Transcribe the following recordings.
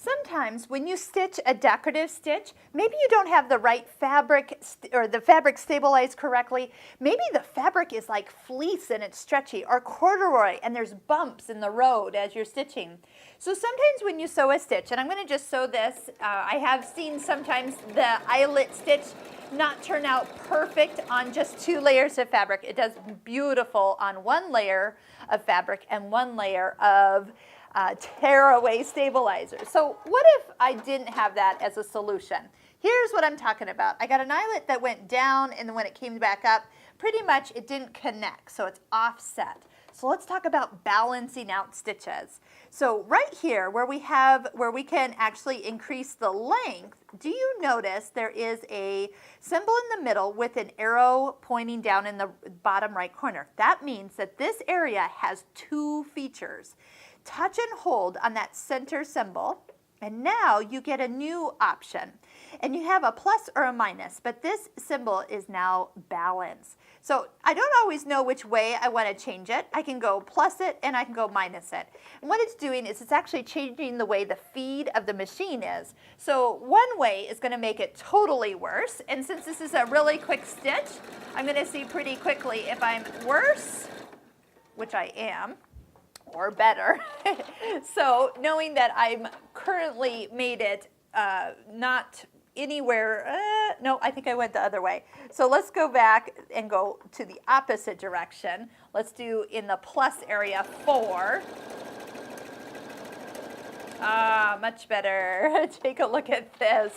Sometimes when you stitch a decorative stitch, maybe you don't have the right fabric or the fabric stabilized correctly. Maybe the fabric is like fleece and it's stretchy, or corduroy and there's bumps in the road as you're stitching. So sometimes when you sew a stitch, and I'm going to just sew this, I have seen sometimes the eyelet stitch not turn out perfect on just 2 layers of fabric. It does beautiful on 1 layer of fabric and 1 layer of tearaway stabilizer. So what if I didn't have that as a solution? Here's what I'm talking about. I got an eyelet that went down, and then when it came back up, pretty much it didn't connect, so it's offset. So let's talk about balancing out stitches. So right here where we can actually increase the length, do you notice there is a symbol in the middle with an arrow pointing down in the bottom right corner? That means that this area has 2 features. Touch and hold on that center symbol, and now you get a new option. And you have a plus or a minus, but this symbol is now balance. So I don't always know which way I want to change it. I can go plus it and I can go minus it. And what it's doing is it's actually changing the way the feed of the machine is. So one way is going to make it totally worse. And since this is a really quick stitch, I'm going to see pretty quickly if I'm worse, which I am, or better. So knowing that I'm currently made it not anywhere, no, I think I went the other way. So let's go back and go to the opposite direction. Let's do in the plus area 4. Much better. Take a look at this.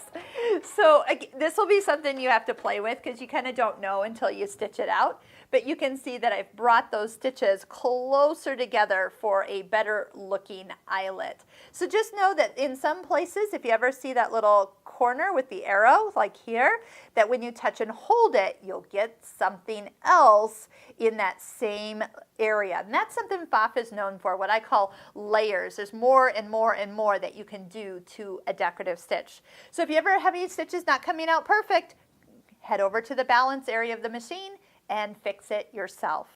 So this will be something you have to play with because you kind of don't know until you stitch it out. But you can see that I've brought those stitches closer together for a better looking eyelet. So just know that in some places, if you ever see that little corner with the arrow, like here, that when you touch and hold it, you'll get something else in that same area. And that's something Pfaff is known for, what I call layers. There's more and more and more that you can do to a decorative stitch. So if you ever have any stitches not coming out perfect, head over to the balance area of the machine and fix it yourself.